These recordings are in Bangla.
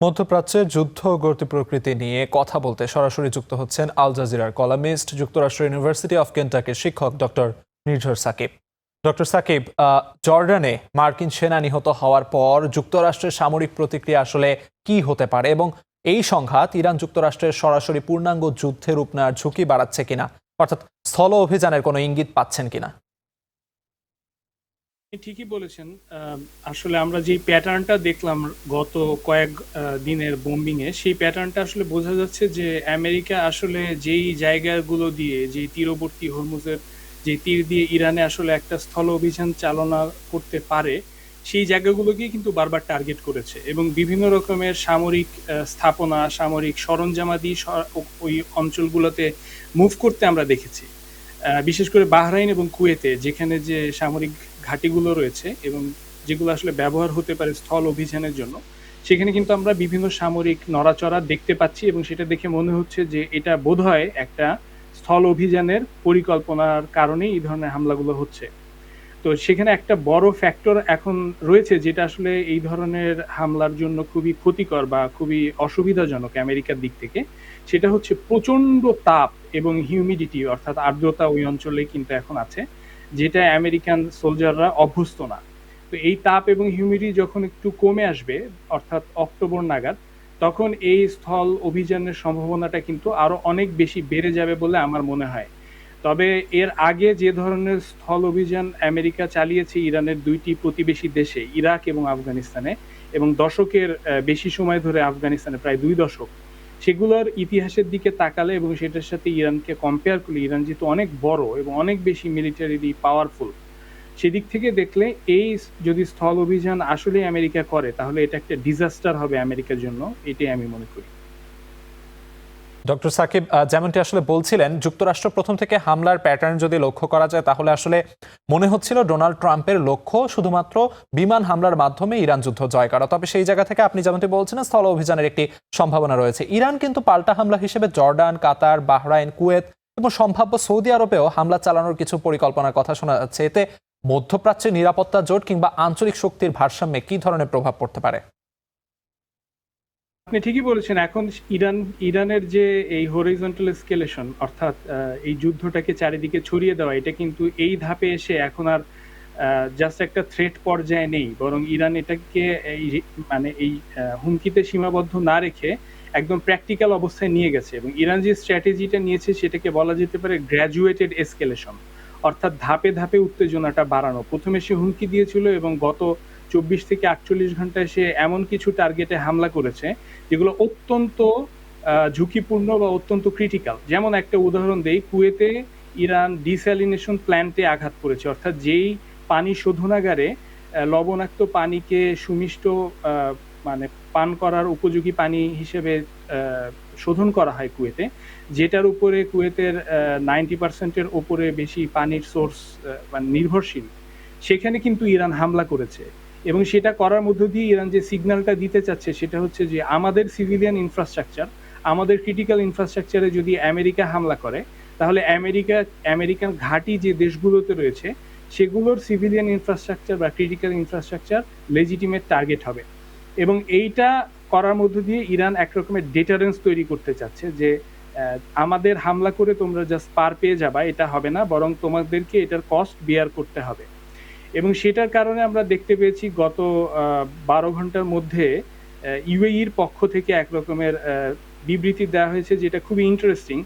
মধ্যপ্রাচ্যে যুদ্ধ গতি প্রকৃতি নিয়ে কথা বলতে সরাসরি যুক্ত হচ্ছেন আল জাজিরার কলামিস্ট, যুক্তরাষ্ট্রের ইউনিভার্সিটি অফ কেন্টাকির শিক্ষক ডক্টর নির্ঝর সাকিব। ডক্টর সাকিব, জর্ডানে মার্কিন সেনা নিহত হওয়ার পর যুক্তরাষ্ট্রের সামরিক প্রতিক্রিয়া আসলে কি হতে পারে এবং এই সংঘাত ইরান যুক্তরাষ্ট্রের সরাসরি পূর্ণাঙ্গ যুদ্ধে রূপ নেওয়ার ঝুঁকি বাড়াচ্ছে কিনা, অর্থাৎ স্থল অভিযানের কোনো ইঙ্গিত পাচ্ছেন কিনা? ঠিকই বলেছেন। আসলে আমরা যে প্যাটার্নটা দেখলাম গত কয়েক দিনের বোম্বিং এ, সেই প্যাটার্নটা আসলে বোঝা যাচ্ছে যে আমেরিকা আসলে যেই জায়গাগুলো দিয়ে, যেই তীরবর্তী হরমুজের যে তীর দিয়ে ইরানে আসলে একটা স্থল অভিযান চালনা করতে পারে, সেই জায়গাগুলোকেই কিন্তু বারবার টার্গেট করেছে এবং বিভিন্ন রকমের সামরিক স্থাপনা, সামরিক সরঞ্জামাদি ওই অঞ্চলগুলোতে মুভ করতে আমরা দেখেছি। বিশেষ করে বাহরাইন এবং কুয়েতে, যেখানে যে সামরিক ঘাঁটিগুলো রয়েছে এবং যেগুলো আসলে ব্যবহার হতে পারে স্থল অভিযানের জন্য, সেখানে কিন্তু আমরা বিভিন্ন সামরিক নড়াচড়া দেখতে পাচ্ছি এবং সেটা দেখে মনে হচ্ছে যে এটা বোধহয় একটা স্থল অভিযানের পরিকল্পনার কারণেই এই ধরনের হামলাগুলো হচ্ছে। তো সেখানে একটা বড় ফ্যাক্টর এখন রয়েছে, যেটা আসলে এই ধরনের হামলার জন্য খুবই ক্ষতিকর বা খুবই অসুবিধাজনক আমেরিকার দিক থেকে। সেটা হচ্ছে প্রচন্ড তাপ এবং হিউমিডিটি, অর্থাৎ আর্দ্রতা ওই অঞ্চলে কিন্তু এখন আছে, যেটা আমেরিকান সোলজাররা অভ্যস্ত না। তো এই তাপ এবং হিউমিডিটি যখন একটু কমে আসবে, অর্থাৎ অক্টোবর নাগাদ, তখন এই স্থল অভিযানের সম্ভাবনাটা কিন্তু আরো অনেক বেশি বেড়ে যাবে বলে আমার মনে হয়। তবে এর আগে যে ধরনের স্থল অভিযান আমেরিকা চালিয়েছে ইরানের দুইটি প্রতিবেশী দেশে, ইরাক এবং আফগানিস্তানে, এবং দশকের বেশি সময় ধরে আফগানিস্তানে, প্রায় 2 দশক, সেগুলোর ইতিহাসের দিকে তাকালে এবং সেটার সাথে ইরানকে কম্পেয়ার করলে, ইরান যেহেতু অনেক বড় এবং অনেক বেশি মিলিটারিলি পাওয়ারফুল, সেদিক থেকে দেখলে এই যদি স্থল অভিযান আসলে আমেরিকা করে, তাহলে এটা একটা ডিজাস্টার হবে আমেরিকার জন্য, এটাই আমি মনে করি। ডক্টর সাকিব, যেমনটি আসলে বলছিলেন, যুক্তরাষ্ট্র প্রথম থেকে হামলার প্যাটার্ন যদি লক্ষ্য করা যায়, তাহলে আসলে মনে হচ্ছিল ডোনাল্ড ট্রাম্পের লক্ষ্য শুধুমাত্র বিমান হামলার মাধ্যমে ইরান যুদ্ধ জয় করা। তবে সেই জায়গা থেকে আপনি যেমনটি বলছেন, স্থল অভিযানের একটি সম্ভাবনা রয়েছে। ইরান কিন্তু পাল্টা হামলা হিসেবে জর্ডান, কাতার, বাহরাইন, কুয়েত এবং সম্ভাব্য সৌদি আরবেও হামলা চালানোর কিছু পরিকল্পনার কথা শোনা যাচ্ছে। এতে মধ্যপ্রাচ্যের নিরাপত্তা জোট কিংবা আঞ্চলিক শক্তির ভারসাম্যে কি ধরনের প্রভাব পড়তে পারে? আপনি ঠিকই বলেছেন। এখন ইরানের যে এই হরিজন্টাল এসকেলেশন, অর্থাৎ এই যুদ্ধটাকে চারিদিকে ছড়িয়ে দেওয়া, এটা কিন্তু এই ধাপে এসে এখন আর জাস্ট একটা থ্রেট পর্যায়ে নেই, বরং ইরান এটাকে এই হুমকিতে সীমাবদ্ধ না রেখে একদম প্র্যাকটিক্যাল অবস্থায় নিয়ে গেছে। এবং ইরান যে স্ট্র্যাটেজিটা নিয়েছে, সেটাকে বলা যেতে পারে গ্র্যাজুয়েটেড এসকেলেশন, অর্থাৎ ধাপে ধাপে উত্তেজনাটা বাড়ানো। প্রথমে সে হুমকি দিয়েছিল এবং গত 24 থেকে 48 ঘন্টায় সে এমন কিছু টার্গেটে হামলা করেছে যেগুলো অত্যন্ত ঝুঁকিপূর্ণ বা অত্যন্ত ক্রিটিক্যাল। যেমন একটা উদাহরণ দেই, কুয়েতে ইরান ডিস্যালিনেশন প্ল্যান্টে আঘাত করেছে, অর্থাৎ যেই পানি শোধনাগারে লবণাক্ত পানিকে সুমিষ্ট মানে পান করার উপযোগী পানি হিসেবে শোধন করা হয় কুয়েতে, যেটার উপরে কুয়েতের 90% ওপরে বেশি পানির সোর্স মানে নির্ভরশীল, সেখানে কিন্তু ইরান হামলা করেছে। এবং সেটা করার মধ্য দিয়ে ইরান যে সিগন্যালটা দিতে চাচ্ছে, সেটা হচ্ছে যে আমাদের সিভিলিয়ান ইনফ্রাস্ট্রাকচার, আমাদের ক্রিটিক্যাল ইনফ্রাস্ট্রাকচারে যদি আমেরিকা হামলা করে, তাহলে আমেরিকান ঘাঁটি যে দেশগুলোতে রয়েছে, সেগুলোর সিভিলিয়ান ইনফ্রাস্ট্রাকচার বা ক্রিটিক্যাল ইনফ্রাস্ট্রাকচার লেজিটিমেট টার্গেট হবে। এবং এইটা করার মধ্য দিয়ে ইরান একরকমের ডেটারেন্স তৈরি করতে চাচ্ছে যে আমাদের হামলা করে তোমরা জাস্ট পার পেয়ে যাবা, এটা হবে না, বরং তোমাদেরকে এটার কস্ট বিয়ার করতে হবে। এবং সেটার কারণে আমরা দেখতে পেয়েছি গত 12 ঘন্টার মধ্যে ইউএইর পক্ষ থেকে এক রকমের বিবৃতি দেওয়া হয়েছে, যেটা খুবই ইন্টারেস্টিং।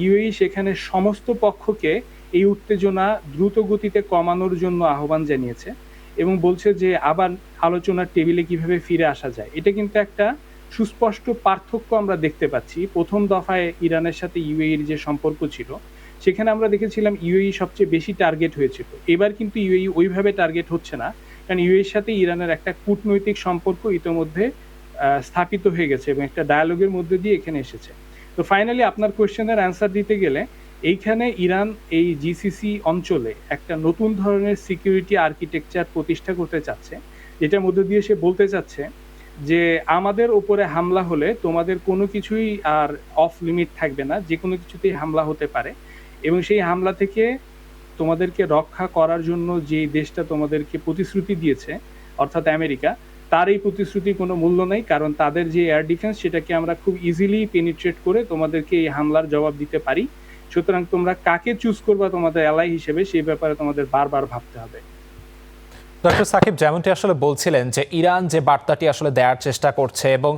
ইউএই সেখানে সমস্ত পক্ষকে এই উত্তেজনা দ্রুত গতিতে কমানোর জন্য আহ্বান জানিয়েছে এবং বলছে যে আবার আলোচনার টেবিলে কিভাবে ফিরে আসা যায়। এটা কিন্তু একটা সুস্পষ্ট পার্থক্য আমরা দেখতে পাচ্ছি। প্রথম দফায় ইরানের সাথে ইউএইর যে সম্পর্ক ছিল, সেখানে আমরা দেখেছিলাম ইউএই সবচেয়ে বেশি টার্গেট হয়েছিল। এবার কিন্তু ইউএই ওইভাবে টার্গেট হচ্ছে না, কারণ ইউএইর সাথে ইরানের একটা কূটনৈতিক সম্পর্ক ইতোমধ্যে স্থাপিত হয়ে গেছে এবং একটা ডায়ালগের মধ্যে দিয়ে এখানে এসেছে। তো ফাইনালি আপনার কোয়েশ্চেনের অ্যান্সার দিতে গেলে, এইখানে ইরান এই জিসিসি অঞ্চলে একটা নতুন ধরনের সিকিউরিটি আর্কিটেকচার প্রতিষ্ঠা করতে চাচ্ছে, যেটার মধ্যে দিয়ে সে বলতে চাচ্ছে যে আমাদের উপরে হামলা হলে তোমাদের কোনো কিছুই আর অফ লিমিট থাকবে না, যে কোনো কিছুতেই হামলা হতে পারে। এবং সেই হামলা থেকে তোমাদেরকে রক্ষা করার জন্য যে দেশটা তোমাদেরকে প্রতিশ্রুতি দিয়েছে, অর্থাৎ আমেরিকা, তার এই প্রতিশ্রুতির কোনো মূল্য নাই, কারণ তাদের যে এয়ার ডিফেন্স সেটাকে আমরা খুব ইজিলি পেনিট্রেট করে তোমাদেরকে এই হামলার জবাব দিতে পারি। সুতরাং তোমরা কাকে চুজ করবা তোমাদের অ্যালাই হিসেবে সেই ব্যাপারে তোমাদের বারবার ভাবতে হবে। ডক্টর সাকিব যেমনটি আসলে বলছিলেন যে ইরান যে বার্তাটি আসলে দেওয়ার চেষ্টা করছে এবং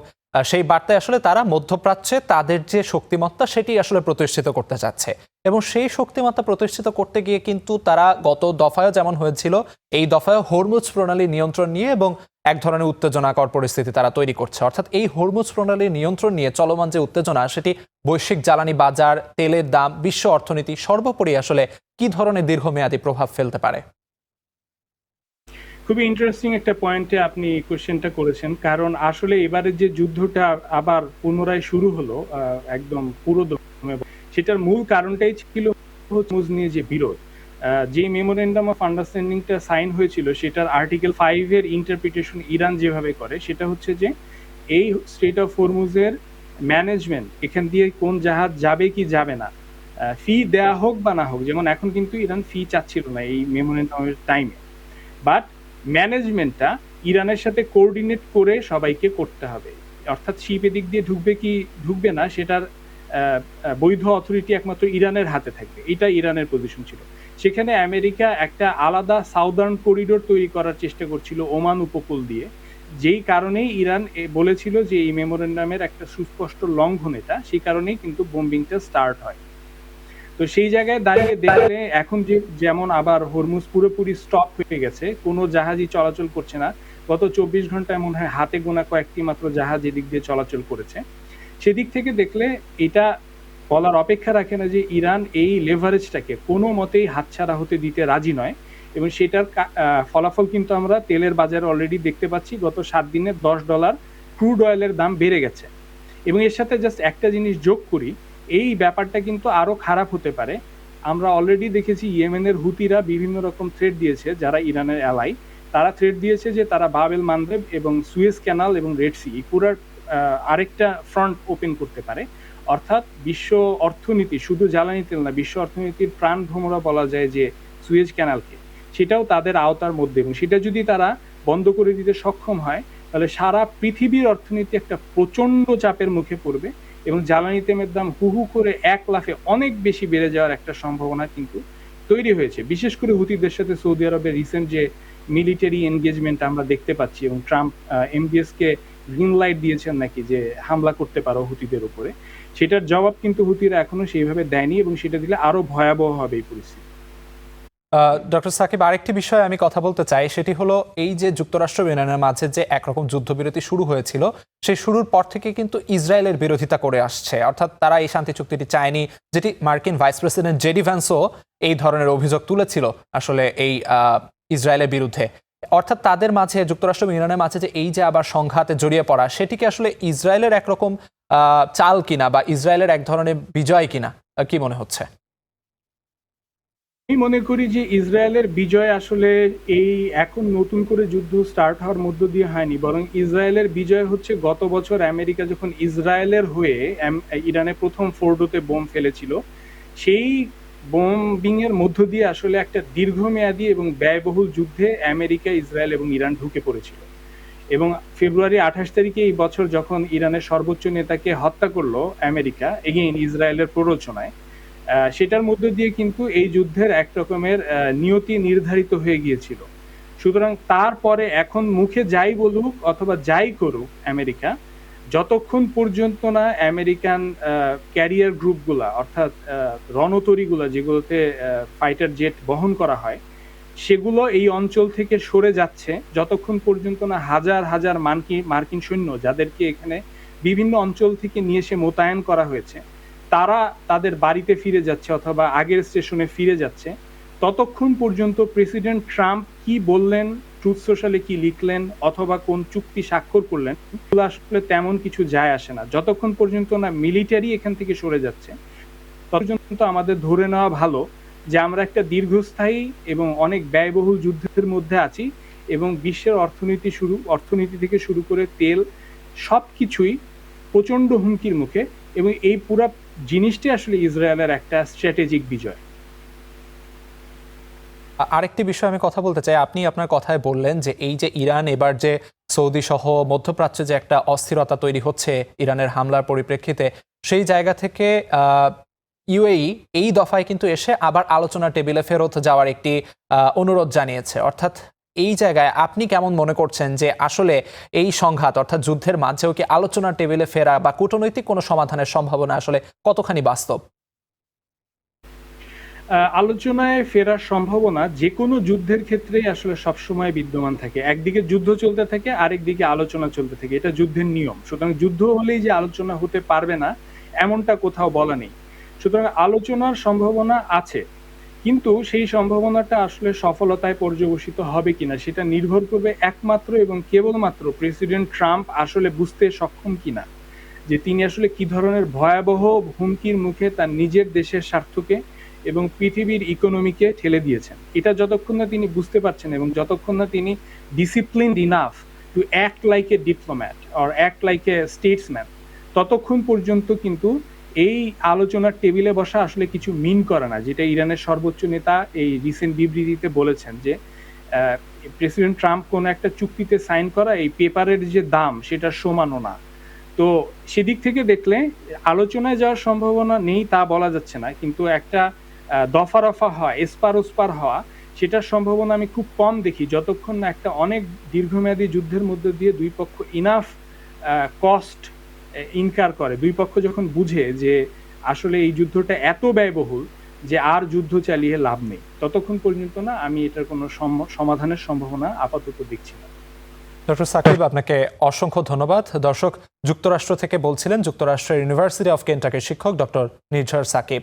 সেই বার্তায় আসলে তারা মধ্যপ্রাচ্যে তাদের যে শক্তিমত্তা সেটি আসলে প্রতিষ্ঠিত করতে চাচ্ছে এবং সেই শক্তিমত্তা প্রতিষ্ঠিত করতে গিয়ে কিন্তু তারা গত দফায়ও যেমন হয়েছিল এই দফায়ও হরমুজ প্রণালী নিয়ন্ত্রণ নিয়ে এবং এক ধরনের উত্তেজনাকর পরিস্থিতি তারা তৈরি করছে। অর্থাৎ এই হরমুজ প্রণালী নিয়ন্ত্রণ নিয়ে চলমান যে উত্তেজনা সেটি বৈশ্বিক জ্বালানি বাজার, তেলের দাম, বিশ্ব অর্থনীতি সর্বোপরি আসলে কি ধরনের দীর্ঘমেয়াদী প্রভাব ফেলতে পারে? খুবই ইন্টারেস্টিং একটা পয়েন্টে আপনি কোশ্চেনটা করেছেন, কারণ আসলে এবারে যে যুদ্ধটা আবার পুনরায় শুরু হলো একদম পুরো দমে, সেটার মূল কারণটাই ছিল হরমুজ নিয়ে যে বিরোধ। যে মেমোরেন্ডাম অফ আন্ডারস্ট্যান্ডিংটা সাইন হয়েছিল সেটার আর্টিকেল 5 এর ইন্টারপ্রিটেশন ইরান যেভাবে করে সেটা হচ্ছে যে এই স্ট্রেট অফ হরমুজের ম্যানেজমেন্ট, এখান দিয়ে কোন জাহাজ যাবে কি যাবে না, ফি দেয়া হোক বা না হোক, যেমন এখন কিন্তু ইরান ফি চাচ্ছিল না এই মেমোরেন্ডামের টাইমে, বাট ম্যানেজমেন্টটা ইরানের সাথে কোঅর্ডিনেট করে সবাইকে করতে হবে। অর্থাৎ শিপ এদিক দিয়ে ঢুকবে কি ঢুকবে না সেটার বৈধ অথরিটি একমাত্র ইরানের হাতে থাকবে, এটা ইরানের পজিশন ছিল। সেখানে আমেরিকা একটা আলাদা সাউদার্ন করিডোর তৈরি করার চেষ্টা করছিল ওমান উপকূল দিয়ে, যেই কারণেই ইরান বলেছিল যে এই মেমোরেন্ডামের একটা সুস্পষ্ট লঙ্ঘন এটা, সেই কারণেই কিন্তু বোম্বিংটা স্টার্ট হয়। তো সেই জায়গায় দাঁড়িয়ে দেখলে এখন যে যেমন আবার হরমুজ পুরোপুরি স্টপ হয়ে গেছে, কোনো জাহাজই চলাচল করছে না। গত 24 ঘন্টায় মনে হয় হাতে গোনা কয়েকটি মাত্র জাহাজ এদিক দিয়ে চলাচল করেছে। সেদিক থেকে দেখলে এটা বলার অপেক্ষা রাখে না যে ইরান এই লেভারেজটাকে কোনো মতেই হাতছাড়া হতে দিতে রাজি নয়, এবং সেটার ফলাফল কিন্তু আমরা তেলের বাজারে অলরেডি দেখতে পাচ্ছি। গত 7 দিনে $10 ক্রুড অয়েলের দাম বেড়ে গেছে। এবং এর সাথে জাস্ট একটা জিনিস যোগ করি, এই ব্যাপারটা কিন্তু আরো খারাপ হতে পারে। আমরা অলরেডি দেখেছি ইয়েমেনের হুতিরা বিভিন্ন রকম থ্রেট দিয়েছে, যারা ইরানের অ্যালাই, তারা থ্রেট দিয়েছে যে তারা বাবেল মানদেব এবং সুয়েজ ক্যানাল এবং রেড সি পুরো আরেকটা ফ্রন্ট ওপেন করতে পারে। অর্থাৎ বিশ্ব অর্থনীতি, শুধু জ্বালানি তেল না, বিশ্ব অর্থনীতির প্রাণ ভ্রমরা বলা যায় যে সুয়েজ ক্যানালকে, সেটাও তাদের আওতার মধ্যে, এবং সেটা যদি তারা বন্ধ করে দিতে সক্ষম হয় তাহলে সারা পৃথিবীর অর্থনীতি একটা প্রচন্ড চাপের মুখে পড়বে এবং জ্বালানি তেলের দাম হু হু করে এক লাফে অনেক বেশি বেড়ে যাওয়ার একটা সম্ভাবনা কিন্তু তৈরি হয়েছে। বিশেষ করে হুতিদের সাথে সৌদি আরবের রিসেন্ট যে মিলিটারি এনগেজমেন্ট আমরা দেখতে পাচ্ছি, এবং ট্রাম্প এমবিএস কে গ্রিন লাইট দিয়েছেন নাকি যে হামলা করতে পারো হুতিদের উপরে, সেটার জবাব কিন্তু হুতিরা এখনো সেইভাবে দেয়নি, এবং সেটা দিলে আরো ভয়াবহ হবে এই পরিস্থিতি। ডক্টর সাকিব, আরেকটি বিষয়ে আমি কথা বলতে চাই, সেটি হলো এই যে যুক্তরাষ্ট্র ইরানের মাঝে যে একরকম যুদ্ধবিরতি শুরু হয়েছিল, সেই শুরুর পর থেকে কিন্তু ইসরায়েলের বিরোধিতা করে আসছে। অর্থাৎ তারা এই শান্তি চুক্তিটি চায়নি, যেটি মার্কিন ভাইস প্রেসিডেন্ট জেডি ভ্যান্সও এই ধরনের অভিযোগ তুলেছিল আসলে এই ইসরায়েলের বিরুদ্ধে। অর্থাৎ তাদের মাঝে, যুক্তরাষ্ট্র এবং ইরানের মাঝে যে এই যে আবার সংঘাতে জড়িয়ে পড়া, সেটিকে আসলে ইসরায়েলের একরকম চাল কিনা বা ইসরায়েলের এক ধরনের বিজয় কিনা, কি মনে হচ্ছে? আমি মনে করি যে ইসরায়েলের বিজয় আসলে এই এখন নতুন করে যুদ্ধ স্টার্ট হওয়ার মধ্য দিয়ে হয়নি, বরং ইসরায়েলের বিজয় হচ্ছে গত বছর আমেরিকা যখন ইসরায়েলের হয়ে ইরানে প্রথম ফোর্ডোতে বোম ফেলেছিল, সেই বোম্বিং এর মধ্য দিয়ে আসলে একটা দীর্ঘমেয়াদী এবং ব্যয়বহুল যুদ্ধে আমেরিকা, ইসরায়েল এবং ইরান ঢুকে পড়েছিল। এবং ফেব্রুয়ারি 28 তারিখে এই বছর যখন ইরানের সর্বোচ্চ নেতাকে হত্যা করলো আমেরিকা এগেইন ইসরায়েলের প্ররোচনায়, সেটার মধ্য দিয়ে কিন্তু এই যুদ্ধের এক রকমের নিয়তি নির্ধারিত হয়ে গিয়েছিল। সুতরাং তারপরে এখন মুখে যাই বলুক অথবা যাই করুক আমেরিকা, যতক্ষণ পর্যন্ত না আমেরিকান ক্যারিয়ার গ্রুপগুলা, অর্থাৎ রণতরীগুলা যেগুলোতে ফাইটার জেট বহন করা হয়, সেগুলো এই অঞ্চল থেকে সরে যাচ্ছে, যতক্ষণ পর্যন্ত না হাজার হাজার মার্কিন সৈন্য, যাদেরকে এখানে বিভিন্ন অঞ্চল থেকে নিয়ে এসে মোতায়েন করা হয়েছে, তারা তাদের বাড়িতে ফিরে যাচ্ছে অথবা আগের স্টেশনে ফিরে যাচ্ছে, ততক্ষণ পর্যন্ত প্রেসিডেন্ট ট্রাম্প কি বললেন, ট্রুথ সোশ্যালে কি লিখলেন অথবা কোন চুক্তি স্বাক্ষর করলেন, এগুলো আসলে তেমন কিছু যায় আসে না। যতক্ষণ পর্যন্ত না মিলিটারি এখান থেকে সরে যাচ্ছে, ততক্ষণ আমাদের ধরে নেওয়া ভালো যে আমরা একটা দীর্ঘস্থায়ী এবং অনেক ব্যয়বহুল যুদ্ধের মধ্যে আছি, এবং বিশ্বের অর্থনীতি থেকে শুরু করে তেল সবকিছুই প্রচন্ড হুমকির মুখে, এবং এই পুরা জিনিসটি আসলে ইসরায়েলের একটা স্ট্র্যাটেজিক বিজয়। আরেকটি বিষয় আমি কথা বলতে চাই, আপনি আপনার কথায় বললেন যে এই যে ইরান এবার যে সৌদি সহ মধ্যপ্রাচ্যে যে একটা অস্থিরতা তৈরি হচ্ছে ইরানের হামলার পরিপ্রেক্ষিতে, সেই জায়গা থেকে ইউএই এই দফায় কিন্তু এসে আবার আলোচনা টেবিলে ফেরত যাওয়ার একটি অনুরোধ জানিয়েছে। অর্থাৎ এই জায়গায় আপনি কেমন মনে করছেন যে আসলে এই সংঘাত অর্থাৎ যুদ্ধের মাঝেও কি আলোচনার টেবিলে ফেরা বা কূটনৈতিক কোনো সমাধানের সম্ভাবনা আসলে কতখানি বাস্তব? আলোচনায় ফেরার সম্ভাবনা যে কোনো যুদ্ধের ক্ষেত্রেই আসলে সবসময় বিদ্যমান থাকে। একদিকে যুদ্ধ চলতে থাকে, আরেকদিকে আলোচনা চলতে থাকে। এটা যুদ্ধের নিয়ম। সুতরাং যুদ্ধ হলেই যে আলোচনা হতে পারবে না, এমনটা কোথাও বলা নেই। সুতরাং আলোচনার সম্ভাবনা আছে। কিন্তু সেই সম্ভাবনাটা আসলে সফলতায় পর্যবসিত হবে কিনা সেটা নির্ভর করবে একমাত্র এবং কেবলমাত্র প্রেসিডেন্ট ট্রাম্প আসলে বুঝতে সক্ষম কিনা যে তিনি আসলে কি ধরনের ভয়াবহ হুমকির মুখে তার নিজের দেশের স্বার্থকে এবং পৃথিবীর ইকোনমিকে ঠেলে দিয়েছেন। এটা যতক্ষণ না তিনি বুঝতে পারছেন এবং যতক্ষণ না তিনি disciplined enough to act like a diplomat or act like a Statesman, ততক্ষণ পর্যন্ত কিন্তু এই আলোচনার টেবিলে বসা আসলে কিছু মিন করে না। যেটা ইরানের সর্বোচ্চ নেতা এই রিসেন্ট বিবৃতিতে বলেছেন যে প্রেসিডেন্ট ট্রাম্প কোনো একটা চুক্তিতে সাইন করা এই পেপারের যে দাম সেটা সমানও না। তো সেদিক থেকে দেখলে আলোচনায় যাওয়ার সম্ভাবনা নেই তা বলা যাচ্ছে না, কিন্তু একটা দফা রফা হওয়া, এসপার ওসপার হওয়া, সেটার সম্ভাবনা আমি খুব কম দেখি যতক্ষণ না একটা অনেক দীর্ঘমেয়াদী যুদ্ধের মধ্যে দিয়ে দুই পক্ষ ইনাফ কস্ট ইনকার করে, দুই পক্ষ যখন বুঝে যে আসলে এই যুদ্ধটা এত ব্যয়বহুল যে আর যুদ্ধ চালিয়ে লাভ নেই, ততক্ষণ পর্যন্ত না আমি এটার কোনো সমাধানের সম্ভাবনা আপাতত দেখছি না। ডক্টর সাকিব, আপনাকে অসংখ্য ধন্যবাদ। দর্শক, যুক্তরাষ্ট্র থেকে বলছিলেন যুক্তরাষ্ট্রের ইউনিভার্সিটি অফ কেন্টাকির শিক্ষক ডক্টর নির্ঝর সাকিব।